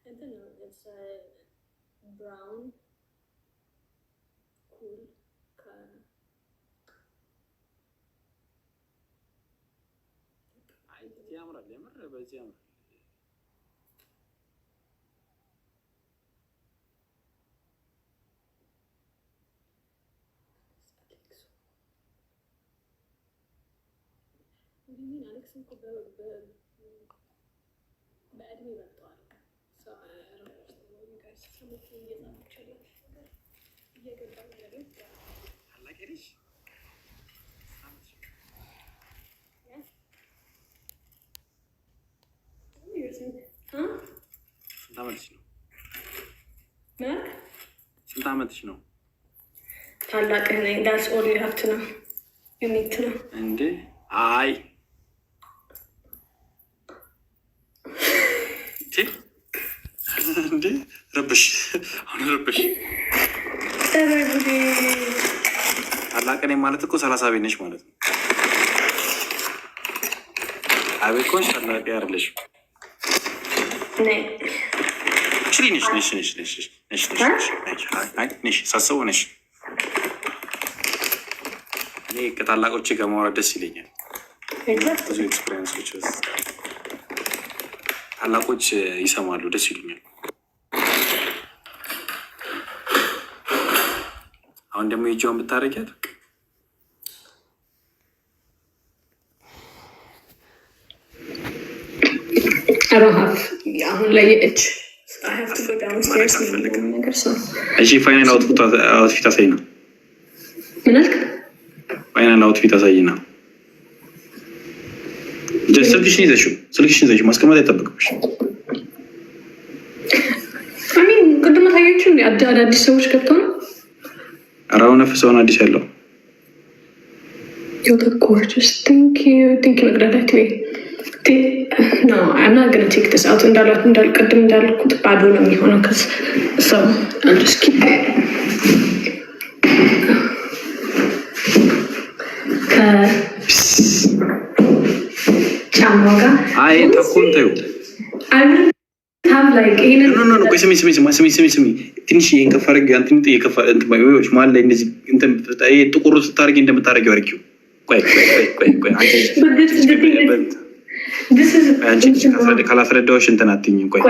እንትን ነው ብራውን ኩል ያምራል። የምር በዚህ ያምራል። አሌክስ እኮ በእድሜ ይበልጠዋል። ስንት ዓመትሽ ነው? ታላቅህ ነኝ። ዳስ ኦል ዩ ሃቭ ቱ ነው ዩኒት ነው እንዴ? አይ እንዴ ረብሽ አሁን ረብሽ ታላቅ ነኝ ማለት እኮ 30 ቤት ነሽ ማለት ነው። አቤት ኮሽ ታላቅ ያርለሽ ነሽ ሳስበው ነሽ። እኔ ከታላቆቼ ጋር ማውራት ደስ ይለኛል። ብዙ ኤክስፔሪንሶች ታላቆች ይሰማሉ፣ ደስ ይሉኛል። አሁን ደግሞ የእጇን ብታረጊያት አሁን ላይ እጅ እሺ ፋይናል አውትፊት አሳይ ነው። ምን አልክ? ፋይናል አውትፊት አሳይ ነው። ስልክሽን ይዘሽው ማስቀመጥ አይጠበቅብሽ። አሚን ቅድመ ታያችሁ አዳዲስ ሰዎች ገብተው ነው። ኧረ አሁን ነፍሰውን አዲስ ያለው No, I'm not gonna take this out. እንዳልቀድም እንዳልኩት ባዶ ነው የሚሆነው። ሰው just keep it. ከጫማው ጋር አይ ተቆንተዩ ስሚ ትንሽ ይሄን ከፍ አድርጊው። አንተ እንትን የከፋ እንትን ባይዎች ማለት ላይ እንደዚህ እንትን ጥቁር ስታርጊ እንደምታረጊው አርጊው። ቆይ አንቺ ካላስረዳሁሽ እንትን አትይኝም። ቆይ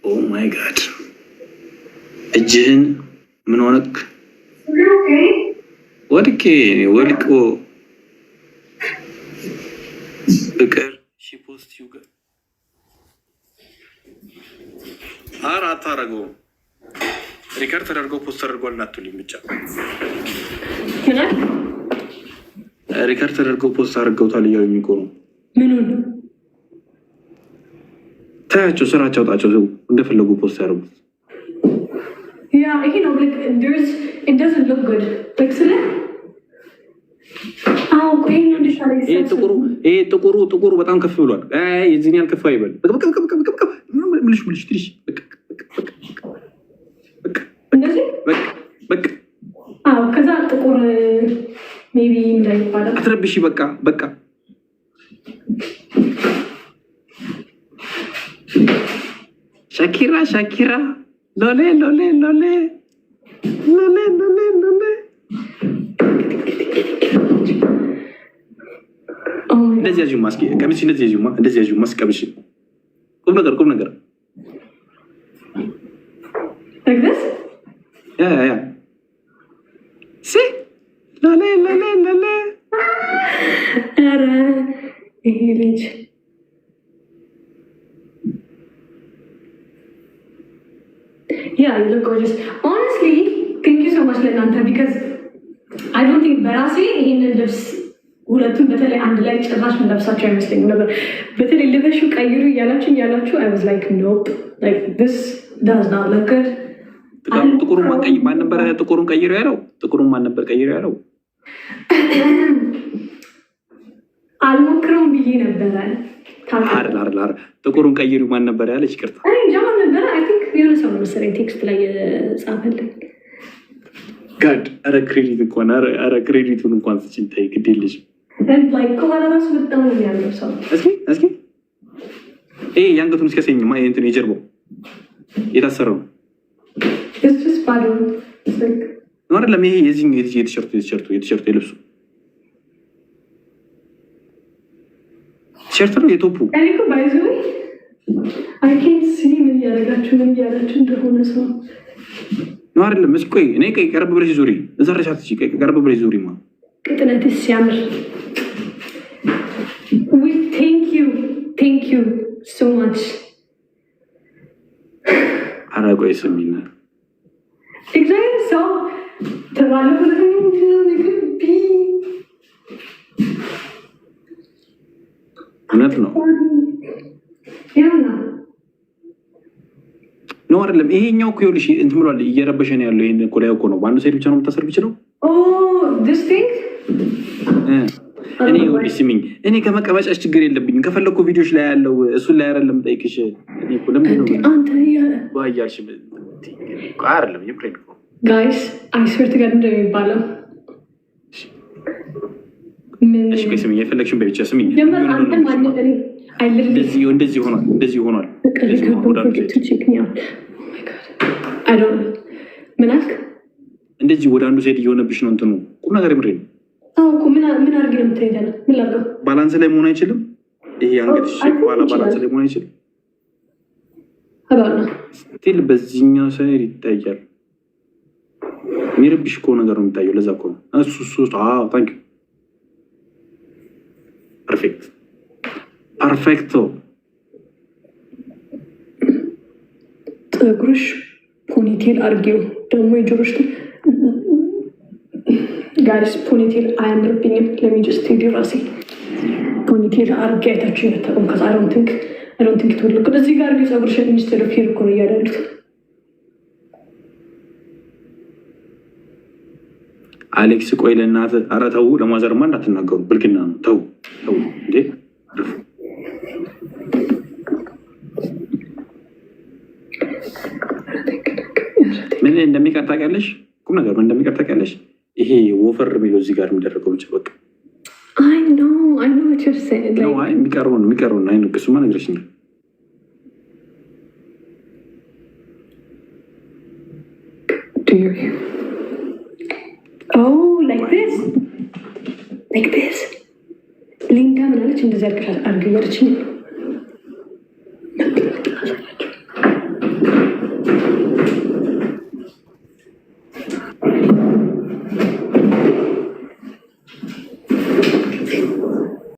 ኦ ማይ ጋድ እጅህን ምን ሆነክ? ወድቆ ፍቅር ፖስት ዩጋ አራት አረገው ሪከርድ ተደርገው ፖስት ተደርጓል እናትልኝ ብቻ ሪከርድ ተደርገው ፖስት አድርገውታል እያሉኝ እኮ ነው። ምኑን ታያቸው፣ ስራቸው አውጣቸው፣ እንደፈለጉ ፖስት ያደርጉት። ያ ይሄ ነው ልክ it doesn't look good like ስለ ይሄ ጥቁሩ በጣም ከፍ ብሏል። የዚህን ያህል ከፍ አይበል። ምልሽ ትንሽ ከዛ ጥቁር ሜቢ እንዳይባላል አትረብሺ። በቃ ሻኪራ ሎሌ እንደዚህ ያዥማ እስኪ ቀሚስ እንደዚህ ያዥማ እስኪ ቀሚስ ቁም ነገር like this ያ ሲ ሎሌ ኧረ ይሄ ልጅ yeah you look gorgeous honestly thank you so much ለእናንተ because I don't think በራሴ ይሄንን ልብስ ሁለቱም በተለይ አንድ ላይ ጭራሽ ምንለብሳቸው አይመስለኝም ነበር። በተለይ ልበሹ ቀይሩ እያላችሁ I was like nope like this does not look good። ጥቁሩን ማን ነበር ጥቁሩን ቀይሩ ያለው? ማን ነበር ቀይሩ ያለው? አልሞክረውም ብዬ ነበረ። አረ ጥቁሩን ቀይሩ ማን ነበር ያለች? ይቅርታ እኔ ጃማ ነበር። I think የሆነ ሰው ነው መሰለኝ ቴክስት ላይ ጻፈልኝ። ጋድ ኧረ ክሬዲት እንኳን ኧረ ክሬዲቱን እንኳን ስጭኝ ተይ ግድ የለሽም ከኋላ ራሱ በጣም ነው የሚያምረው እስኪ ይሄ የአንገቱን እስኪያሳየኝ እንትን የጀርባው የታሰረው ነው አይደለም ይሄ የዚህኛው የቲሸርቱ የልብሱ ቲሸርት ነው የቶፑ ምን እያደረጋችሁ እንደሆነ ሰው ነው አይደለም። እስኪ ቆይ እኔ ቀረብ ብለሽ ዙሪ እዛ ረሻት ቀረብ ብለሽ ዙሪ ማ ቅጥነት ሲያምር ቴንክ ዩ ሶ ማች። ኧረ ቆይ ስሚና እግዚአብሔር ሰው ተባለፈ እውነት ነው ነው አይደለም። ይሄኛው እኮ ይኸውልሽ እንትን ብሏል እየረበሸን ያለው ይሄን እኮ ላይ እኮ ነው። በአንዱ ሳይድ ብቻ ነው የምታሰር ብችለው እኔ ይኸውልሽ ስሚኝ፣ እኔ ከመቀመጫሽ ችግር የለብኝም። ከፈለኩ ቪዲዮች ላይ ያለው እሱን ላይ አይደለም ጠይቅሽ። እኔ እኮ ለምን ነው አንተ ባያልሽ አይደለም የፕሬድ እኮ ጋይስ አይስወርት ጋር እንደሚባለው እሺ ቆይ ስሚኝ፣ የፈለግሽውን በይ ብቻ ስሚኝ። እንደዚህ ሆኗል። ምን አልክ? እንደዚህ ወደ አንዱ ሴት እየሆነብሽ ነው እንትኑ ቁም ነገር የምሬ ነው። ምን አድርግ ነው የምትሄደው? ምን ላድርገው? ባላንስ ላይ መሆን አይችልም። ይሄ አንገትሽ በኋላ ባላንስ ላይ መሆን አይችልም። ስቲል በዚህኛው ሳይድ ይታያል። የሚረብሽ እኮ ነገር ነው የሚታየው። ለዛ እኮ ነው እሱ ታንክ ዩ ፐርፌክቶ። ፀጉርሽ ፖኒቴል አርጌው ደግሞ የጆሮሽ ጋይስ ፖኒቴል አያምርብኝም። ለሚጀስት ቴዲ ራሴ ፖኒቴል አርጌ አይታችሁ የመጠቀም ከዛ አሮን ቲንክ ትወልቅ እዚህ ጋር ፀጉርሽን ኢንስቴድ ኦፍ ሄር እኮ ነው እያደሉት። አሌክስ ቆይ ለእናትህ ኧረ ተው፣ ለማዘርማ እንዳትናገሩ ብልግና ነው። ተው እንዴ ምን እንደሚቀር ታውቂያለሽ? ቁም ነገር ምን እንደሚቀር ታውቂያለሽ? ይሄ ወፈር የሚለው እዚህ ጋር የሚደረገው ብቻ በቃ የሚቀረውን አይ ነው እሱማ ነግረሽኛል። ሊንዳ ምን አለች? እንደዚህ አድርገሽ አድርገሽ